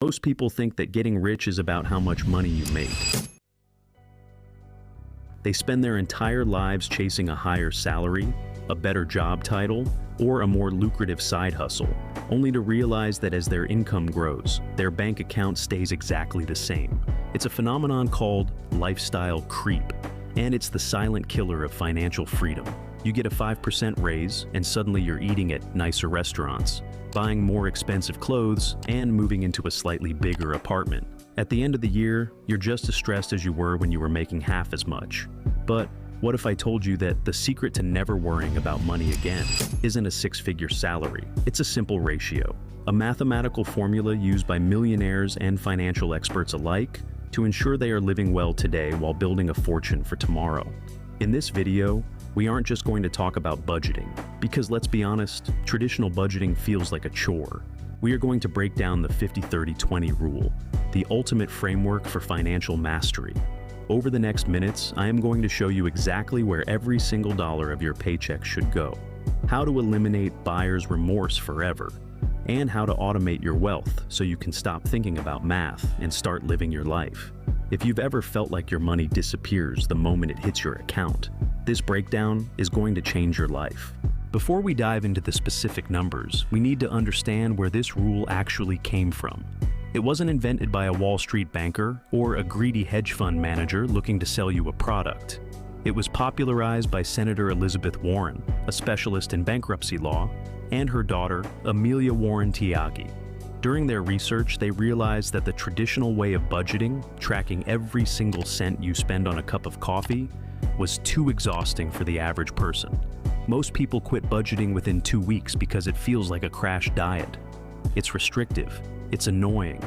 Most people think that getting rich is about how much money you make. They spend their entire lives chasing a higher salary, a better job title, or a more lucrative side hustle, only to realize that as their income grows, their bank account stays exactly the same. It's a phenomenon called lifestyle creep, and it's the silent killer of financial freedom. You get a 5% raise, and suddenly you're eating at nicer restaurants, buying more expensive clothes, and moving into a slightly bigger apartment. At the end of the year, you're just as stressed as you were when you were making half as much. But what if I told you that the secret to never worrying about money again isn't a six-figure salary? It's a simple ratio, a mathematical formula used by millionaires and financial experts alike to ensure they are living well today while building a fortune for tomorrow. In this video, we aren't just going to talk about budgeting, because let's be honest, traditional budgeting feels like a chore. We are going to break down the 50-30-20 rule, the ultimate framework for financial mastery. Over the next minutes, I am going to show you exactly where every single dollar of your paycheck should go, how to eliminate buyer's remorse forever, and how to automate your wealth so you can stop thinking about math and start living your life. If you've ever felt like your money disappears the moment it hits your account, this breakdown is going to change your life. Before we dive into the specific numbers, we need to understand where this rule actually came from. It wasn't invented by a Wall Street banker or a greedy hedge fund manager looking to sell you a product. It was popularized by Senator Elizabeth Warren, a specialist in bankruptcy law, and her daughter, Amelia Warren Tyagi. During their research, they realized that the traditional way of budgeting, tracking every single cent you spend on a cup of coffee, was too exhausting for the average person. Most people quit budgeting within 2 weeks because it feels like a crash diet. It's restrictive, it's annoying,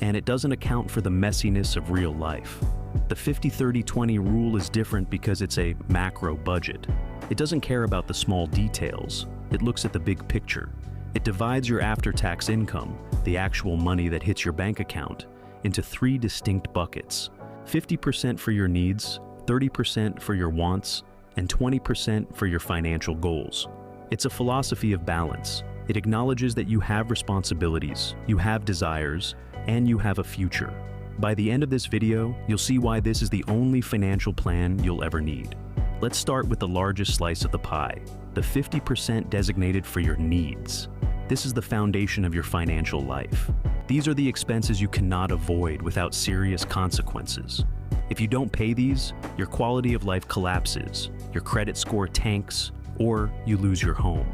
and it doesn't account for the messiness of real life. The 50-30-20 rule is different because it's a macro budget. It doesn't care about the small details. It looks at the big picture. It divides your after-tax income, the actual money that hits your bank account, into 3 distinct buckets: 50% for your needs, 30% for your wants, and 20% for your financial goals. It's a philosophy of balance. It acknowledges that you have responsibilities, you have desires, and you have a future. By the end of this video, you'll see why this is the only financial plan you'll ever need. Let's start with the largest slice of the pie, the 50% designated for your needs. This is the foundation of your financial life. These are the expenses you cannot avoid without serious consequences. If you don't pay these, your quality of life collapses, your credit score tanks, or you lose your home.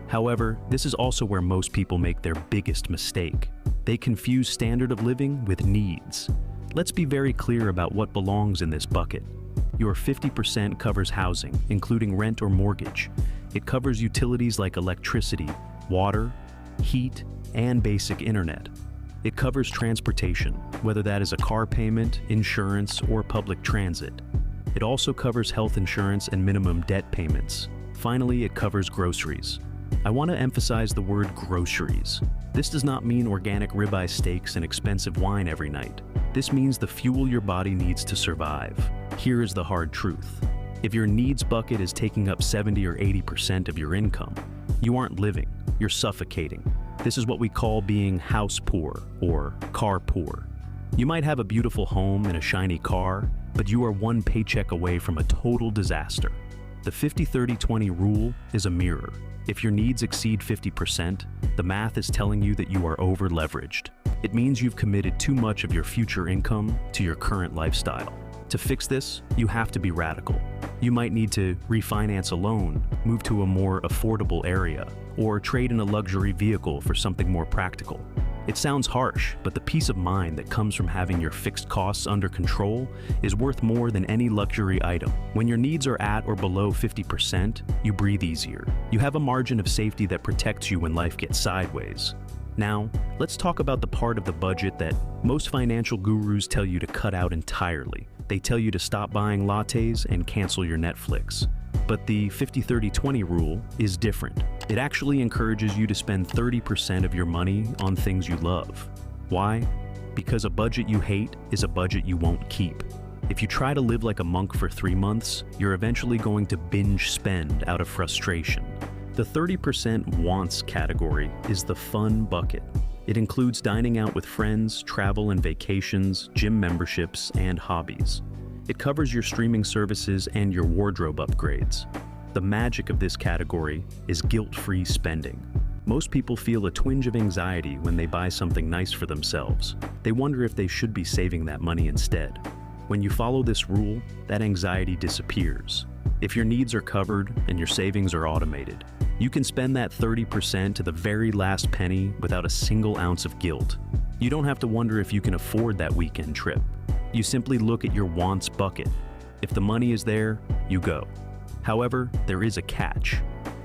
However, this is also where most people make their biggest mistake. They confuse standard of living with needs. Let's be very clear about what belongs in this bucket. Your 50% covers housing, including rent or mortgage. It covers utilities like electricity, water, heat, and basic internet. It covers transportation, whether that is a car payment, insurance, or public transit. It also covers health insurance and minimum debt payments. Finally, it covers groceries. I want to emphasize the word groceries. This does not mean organic ribeye steaks and expensive wine every night. This means the fuel your body needs to survive. Here is the hard truth. If your needs bucket is taking up 70 or 80% of your income, you aren't living, you're suffocating. This is what we call being house poor or car poor. You might have a beautiful home and a shiny car, but you are one paycheck away from a total disaster. The 50-30-20 rule is a mirror. If your needs exceed 50%, the math is telling you that you are over-leveraged. It means you've committed too much of your future income to your current lifestyle. To fix this, you have to be radical. You might need to refinance a loan, move to a more affordable area, or trade in a luxury vehicle for something more practical. It sounds harsh, but the peace of mind that comes from having your fixed costs under control is worth more than any luxury item. When your needs are at or below 50%, you breathe easier. You have a margin of safety that protects you when life gets sideways. Now, let's talk about the part of the budget that most financial gurus tell you to cut out entirely. They tell you to stop buying lattes and cancel your Netflix. But the 50-30-20 rule is different. It actually encourages you to spend 30% of your money on things you love. Why? Because a budget you hate is a budget you won't keep. If you try to live like a monk for 3 months, you're eventually going to binge spend out of frustration. The 30% wants category is the fun bucket. It includes dining out with friends, travel and vacations, gym memberships, and hobbies. It covers your streaming services and your wardrobe upgrades. The magic of this category is guilt-free spending. Most people feel a twinge of anxiety when they buy something nice for themselves. They wonder if they should be saving that money instead. When you follow this rule, that anxiety disappears. If your needs are covered and your savings are automated, you can spend that 30% to the very last penny without a single ounce of guilt. You don't have to wonder if you can afford that weekend trip. You simply look at your wants bucket. If the money is there, you go. However, there is a catch.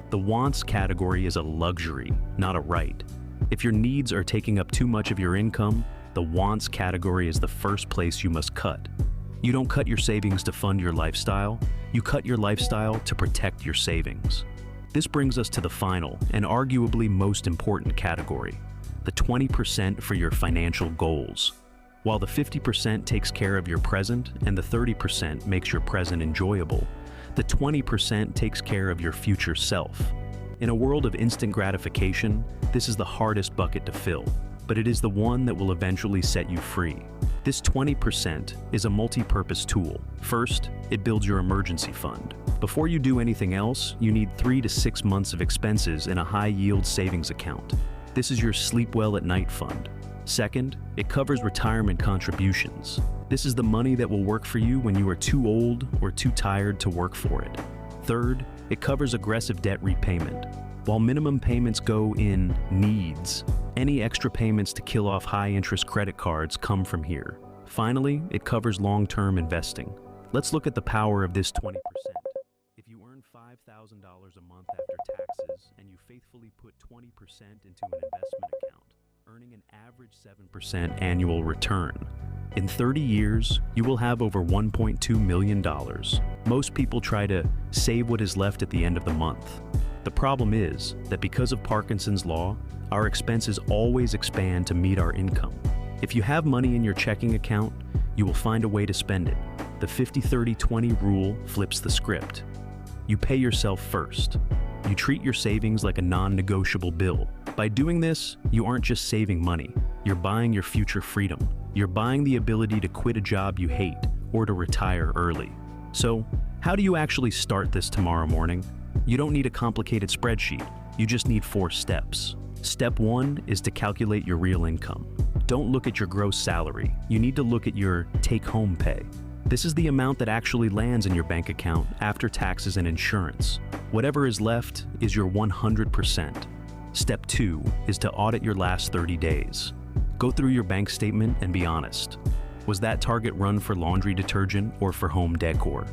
The wants category is a luxury, not a right. If your needs are taking up too much of your income, the wants category is the first place you must cut. You don't cut your savings to fund your lifestyle, you cut your lifestyle to protect your savings. This brings us to the final and arguably most important category, the 20% for your financial goals. While the 50% takes care of your present and the 30% makes your present enjoyable, the 20% takes care of your future self. In a world of instant gratification, this is the hardest bucket to fill, but it is the one that will eventually set you free. This 20% is a multi-purpose tool. First, it builds your emergency fund. Before you do anything else, you need 3 to 6 months of expenses in a high-yield savings account. This is your sleep well at night fund. Second, it covers retirement contributions. This is the money that will work for you when you are too old or too tired to work for it. Third, it covers aggressive debt repayment. While minimum payments go in needs, any extra payments to kill off high-interest credit cards come from here. Finally, it covers long-term investing. Let's look at the power of this 20%. If you earn $5,000 a month after taxes and you faithfully put 20% into an investment account, earning an average 7% annual return. In 30 years, you will have over $1.2 million. Most people try to save what is left at the end of the month. The problem is that because of Parkinson's law, our expenses always expand to meet our income. If you have money in your checking account, you will find a way to spend it. The 50-30-20 rule flips the script. You pay yourself first. You treat your savings like a non-negotiable bill. By doing this, you aren't just saving money. You're buying your future freedom. You're buying the ability to quit a job you hate or to retire early. So, how do you actually start this tomorrow morning? You don't need a complicated spreadsheet. You just need 4 steps. Step 1 is to calculate your real income. Don't look at your gross salary. You need to look at your take-home pay. This is the amount that actually lands in your bank account after taxes and insurance. Whatever is left is your 100%. Step 2 is to audit your last 30 days. Go through your bank statement and be honest. Was that target run for laundry detergent or for home decor?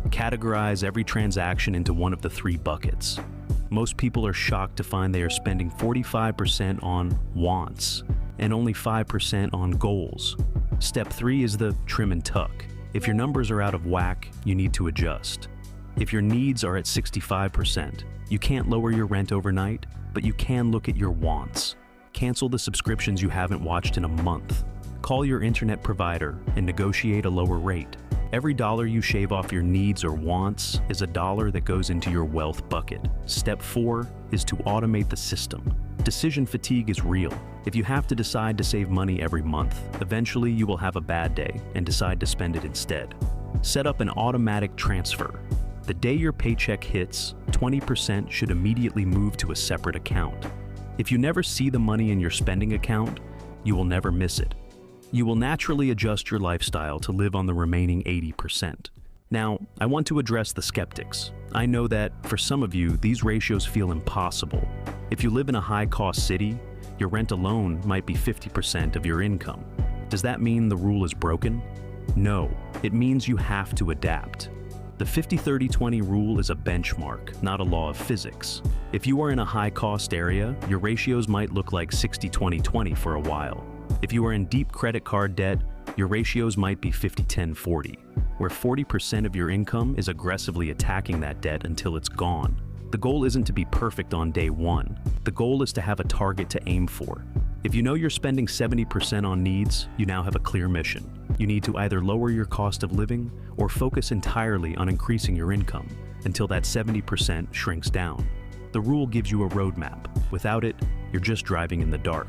Categorize every transaction into one of the 3 buckets. Most people are shocked to find they are spending 45% on wants and only 5% on goals. Step 3 is the trim and tuck. If your numbers are out of whack, you need to adjust. If your needs are at 65%, you can't lower your rent overnight, but you can look at your wants. Cancel the subscriptions you haven't watched in a month. Call your internet provider and negotiate a lower rate. Every dollar you shave off your needs or wants is a dollar that goes into your wealth bucket. Step 4 is to automate the system. Decision fatigue is real. If you have to decide to save money every month, eventually you will have a bad day and decide to spend it instead. Set up an automatic transfer. The day your paycheck hits, 20% should immediately move to a separate account. If you never see the money in your spending account, you will never miss it. You will naturally adjust your lifestyle to live on the remaining 80%. Now, I want to address the skeptics. I know that, for some of you, these ratios feel impossible. If you live in a high-cost city, your rent alone might be 50% of your income. Does that mean the rule is broken? No, it means you have to adapt. The 50-30-20 rule is a benchmark, not a law of physics. If you are in a high-cost area, your ratios might look like 60-20-20 for a while. If you are in deep credit card debt, your ratios might be 50-10-40, where 40% of your income is aggressively attacking that debt until it's gone. The goal isn't to be perfect on day 1. The goal is to have a target to aim for. If you know you're spending 70% on needs, you now have a clear mission. You need to either lower your cost of living or focus entirely on increasing your income until that 70% shrinks down. The rule gives you a roadmap. Without it, you're just driving in the dark.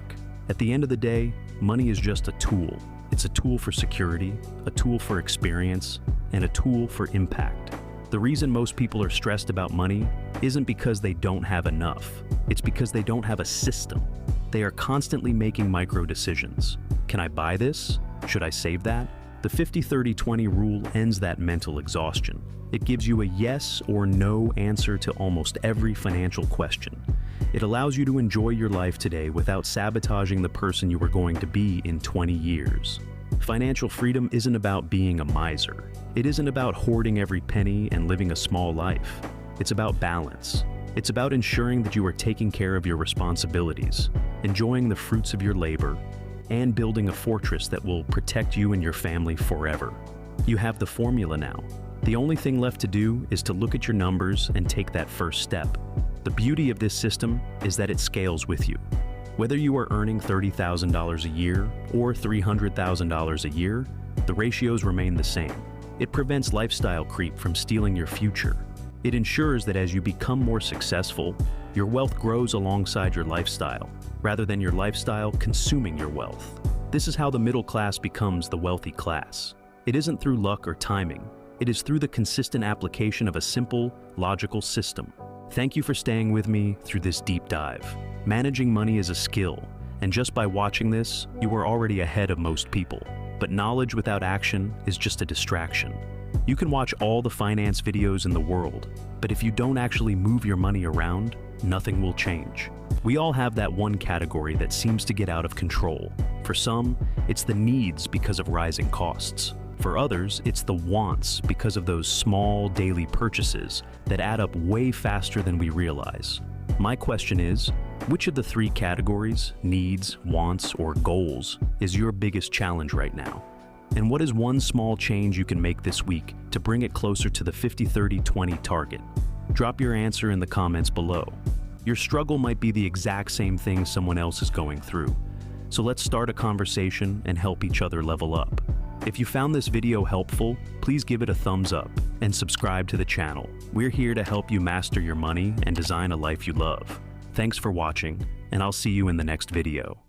At the end of the day, money is just a tool. It's a tool for security, a tool for experience, and a tool for impact. The reason most people are stressed about money isn't because they don't have enough. It's because they don't have a system. They are constantly making micro decisions. Can I buy this? Should I save that? The 50-30-20 rule ends that mental exhaustion. It gives you a yes or no answer to almost every financial question. It allows you to enjoy your life today without sabotaging the person you are going to be in 20 years. Financial freedom isn't about being a miser. It isn't about hoarding every penny and living a small life. It's about balance. It's about ensuring that you are taking care of your responsibilities, enjoying the fruits of your labor, and building a fortress that will protect you and your family forever. You have the formula now. The only thing left to do is to look at your numbers and take that first step. The beauty of this system is that it scales with you. Whether you are earning $30,000 a year or $300,000 a year, the ratios remain the same. It prevents lifestyle creep from stealing your future. It ensures that as you become more successful, your wealth grows alongside your lifestyle, rather than your lifestyle consuming your wealth. This is how the middle class becomes the wealthy class. It isn't through luck or timing. It is through the consistent application of a simple, logical system. Thank you for staying with me through this deep dive. Managing money is a skill, and just by watching this, you are already ahead of most people. But knowledge without action is just a distraction. You can watch all the finance videos in the world, but if you don't actually move your money around, nothing will change. We all have that one category that seems to get out of control. For some, it's the needs because of rising costs. For others, it's the wants because of those small daily purchases that add up way faster than we realize. My question is, which of the three categories, needs, wants, or goals, is your biggest challenge right now? And what is one small change you can make this week to bring it closer to the 50-30-20 target? Drop your answer in the comments below. Your struggle might be the exact same thing someone else is going through. So let's start a conversation and help each other level up. If you found this video helpful, please give it a thumbs up and subscribe to the channel. We're here to help you master your money and design a life you love. Thanks for watching, and I'll see you in the next video.